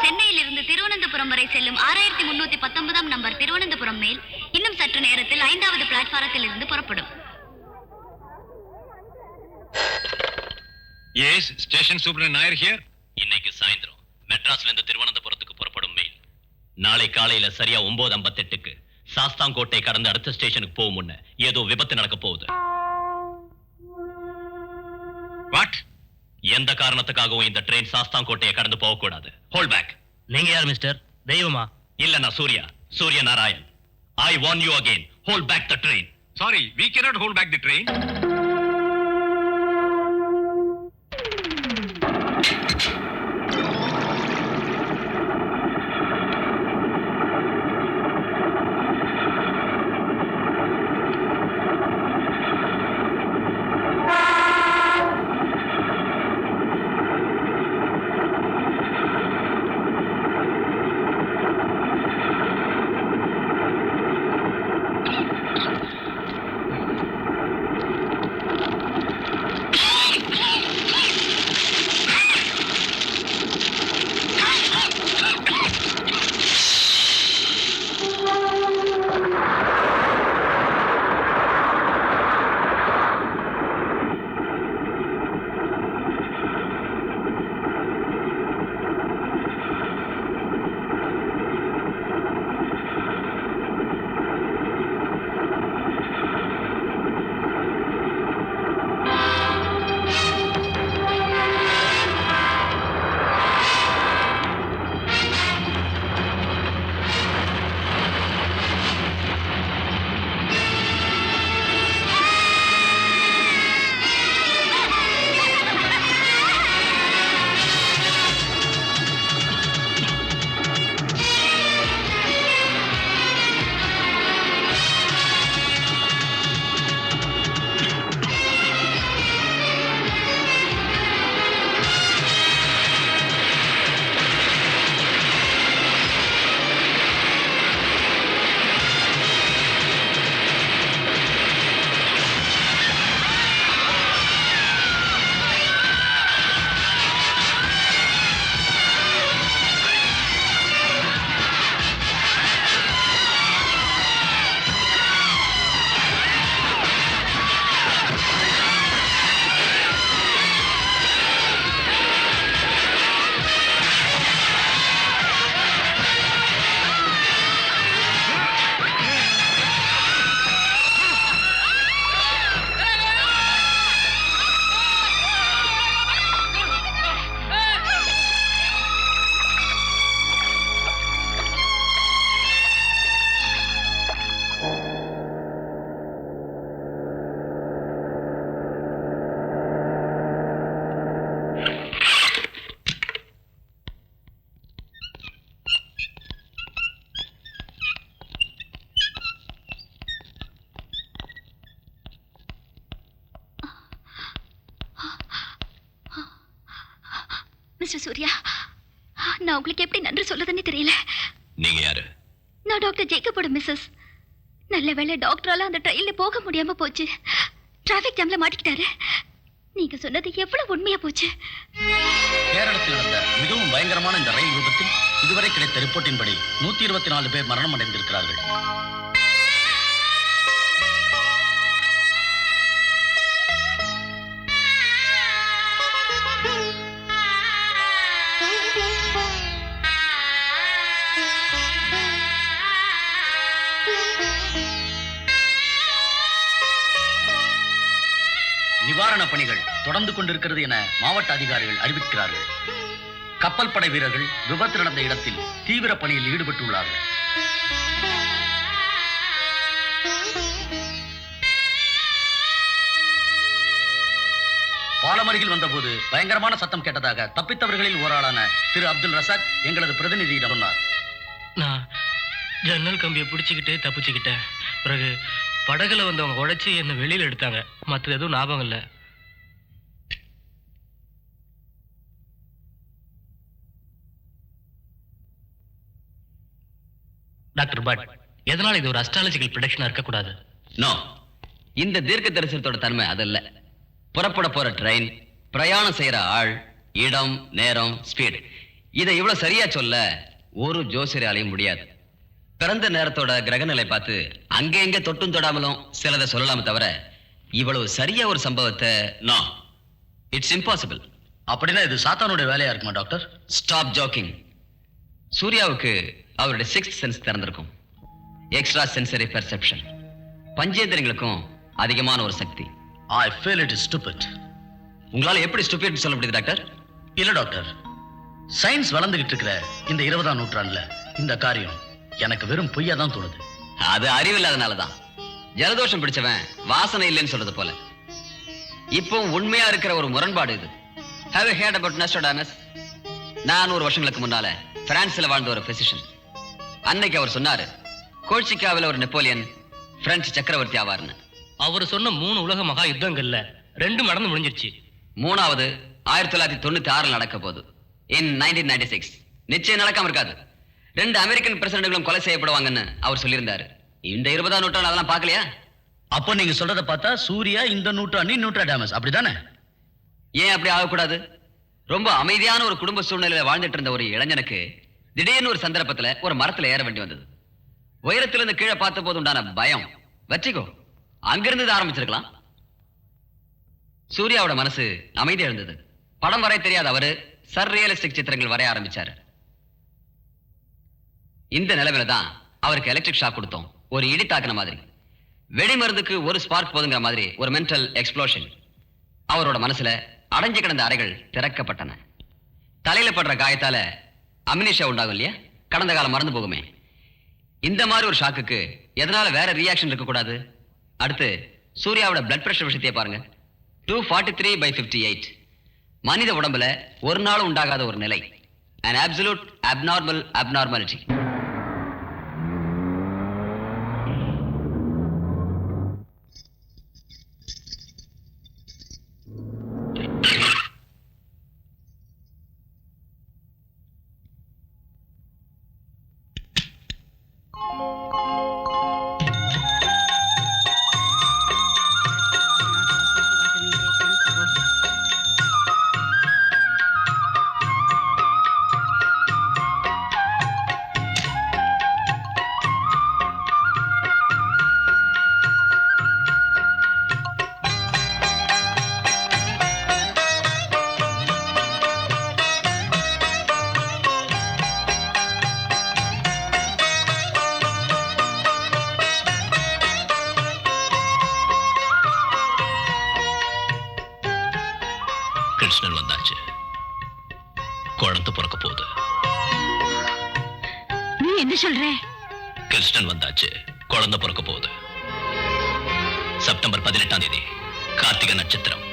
சென்னையில் இருந்து திருவனந்தபுரம் வரை செல்லும் 6319 நம்பர் திருவனந்தபுரம் மேல் இன்னும் சற்று நேரத்தில் 5வது பிளாட்பாரத்தில் இருந்து புறப்படும். Yes, station superintendent Nair here. இன்னைக்கு சாயந்தரம் மெட்ராஸ்ல இருந்து திருவனந்தபுரத்துக்கு புறப்படும் மெயில் நாளை காலையில சரியா 9:58க்கு சாஸ்தாங்கோட்டை கடந்து அடுத்த ஸ்டேஷனுக்கு போகும் முன்ன ஏதோ விபத்து நடக்க போகுது. வாட்? எந்த காரணத்துக்காகவும் இந்த ட்ரெயின் சாஸ்தாங்கோட்டையை கடந்து போக கூடாது. Hold back. நீங்க யார் மிஸ்டர்? தெய்வமா? இல்ல, நான் Surya Narayan. I warn you again. Hold back the train. Sorry, we cannot hold back the train. Mister Surya, நான் உங்களுக்கு எப்படி நன்றி சொல்றதுன்னு தெரியல. நீங்க யாரு? நான் டாக்டர் ஜேக்கப்போட மிஸ்ஸஸ். நல்ல வேளை டாக்டரால அந்த ட்ரெயின்ல போக முடியாம போச்சு. டிராபிக் ஜாம்ல மாட்டிக்கிட்டாரு. நீங்க சொன்னது எவ்வளவு உண்மையா போச்சு. கேரளத்தில் நடந்த மிகவும் பயங்கரமான இந்த ரயில் விபத்தில் இதுவரை கிடைத்த ரிப்போர்ட்டின்படி 124 பேர் மரணம் அடைந்திருக்கிறார்கள். நிவாரண பணிகள் தொடர்ந்து கொண்டிருக்கிறது என மாவட்ட அதிகாரிகள் அறிவிக்கிறார்கள். கப்பல் படை வீரர்கள் விபத்து நடந்த இடத்தில் தீவிர பணியில் ஈடுபட்டுள்ளார்கள். பாலமருகில் வந்தபோது பயங்கரமான சத்தம் கேட்டதாக தப்பித்தவர்களில் ஓராளான திரு அப்துல் ரசாக் எங்களது பிரதிநிதியிடம் சொன்னார். நான் ஜன்னல் கம்பியை பிடிச்சிக்கிட்டே தப்பிச்சுக்கிட்டேன். பிறகு படகுல வந்தவங்க உடைச்சி என்னை வெளியில் எடுத்தாங்க. மற்ற எதுவும் ஞாபகம் இல்லை. டாக்டர் பட், எதனால இது ஒரு அஸ்ட்ராலஜிக்கல் ப்ரெடிக்ஷனா இருக்கக்கூடாது? நோ, இந்த தீர்க்க தரிசனத்தோட தன்மை அதல்ல. புறப்பட போற ட்ரெயின், பிரயாணம் செய்யற ஆள், இடம், நேரம், ஸ்பீட் இதை இவ்வளவு சரியா சொல்ல ஒரு ஜோசியராலையும் முடியாது. பிறந்த நேரத்தோட கிரகநிலை பார்த்து அங்க எங்க தொட்டும் தொடாமலும் சிலதை சொல்லலாமே தவிர இவ்வளவு சரியா ஒரு சம்பவத்தை நான் இட்ஸ் இம்பாசிபிள். அப்படின்னா இது சாத்தானுடைய வேலையா இருக்குமா டாக்டர்? Stop jogging. சூர்யாவுக்கு அவருடைய 6th சென்ஸ் திறந்திருக்கும். Extra sensory perception. பஞ்சேந்திரங்களுக்கும் அதிகமான ஒரு சக்தி. I feel it is stupid. உங்களால எப்படி ஸ்டூபிட் சொல்ல முடியுது டாக்டர்? இல்ல டாக்டர், சயின்ஸ் வளர்ந்துகிட்டு இருக்கிற இந்த 20ஆம் நூற்றாண்டுல இந்த காரியம் எனக்கு வெறும் பொய்யா தான் தோணுது. அது அறிவில்லாதனாலதான். ஜலதோஷம் பிடிச்சவன் வாசனை இல்லைன்னு சொல்றது போல. இப்போ உண்மையா இருக்கிற ஒரு முரண்பாடு இது. Have you heard about Nostradamus? 400 வருஷங்களுக்கு முன்னால பிரான்ஸ்ல வாழ்ந்த ஒரு பிசிஷியன். அன்னைக்கு அவர் சொன்னாரு, கோல்சிக்காவில் ஒரு நெப்போலியன் பிரெஞ்சு சக்கரவர்த்தி ஆவார்னு. அவர் சொன்ன 3 உலக மகா யுத்தங்கள்ல 2 நடந்து முடிஞ்சிருச்சு. 3வது 1996 நடக்க போகுது. இன் 1996 நிச்சயம் நடக்காம இருக்காது. 2 அமெரிக்கன் பிரசிடென்ட்களும் கொலை செய்யப்படுவாங்கன்னு அவர் சொல்லியிருந்தாரு. இந்த 20ஆம் நூற்றாண்டு அதெல்லாம் பார்க்கலையா? அப்போ நீங்க சொல்றத பார்த்தா சூர்யா இந்த நூற்றாண்டின் நோஸ்ட்ராடமஸ், அப்படிதானே? ஏன் அப்படி ஆகக்கூடாது? ரொம்ப அமைதியான ஒரு குடும்ப சூழ்நிலையில வாழ்ந்துட்டு இருந்த ஒரு இளைஞனுக்கு திடீர்னு ஒரு சந்தர்ப்பத்துல ஒரு மரத்துல ஏற வேண்டி வந்தது. உயரத்திலிருந்து கீழே பார்த்த போது உண்டான பயம், வெற்றிகோ, அங்கிருந்து இது ஆரம்பிச்சிருக்கலாம். சூர்யாவோட மனசு அமைதியா இருந்தது. படம் வரைய தெரியாத அவரு சர்ரியலிஸ்டிக் சித்திரங்கள் வரைய ஆரம்பிச்சாரு. இந்த நிலைமையில தான் அவருக்கு எலக்ட்ரிக் ஷாக் கொடுத்தோம். ஒரு இடி தாக்குன மாதிரி. வெடி மருந்துக்கு ஒரு ஸ்பார்க் போதுங்கிற மாதிரி ஒரு மென்டல் எக்ஸ்ப்ளோஷன். அவரோட மனசுல அடைஞ்சு கிடந்த அறைகள் திறக்கப்பட்டன. தலையில படுற காயத்தால அமினிஷா உண்டாகும் இல்லையா, கடந்த காலம் மறந்து போகுமே. இந்த மாதிரி ஒரு ஷாக்குக்கு எதனால வேற ரியாக்ஷன் இருக்க கூடாது? அடுத்து சூர்யாவோட பிளட் பிரஷர் விஷயத்தையே பாருங்க. 243/58. மனித உடம்புல ஒரு நாள் உண்டாகாத ஒரு நிலை. an absolute abnormal abnormality. Krishnan வந்தாச்சு. குழந்தை பிறக்க போகுது. நீ என்ன சொல்ற? கிருஷ்ணன் வந்தாச்சு, குழந்தை பிறக்க போகுது. செப்டம்பர் 18ஆம் தேதி கார்த்திகை நட்சத்திரம்.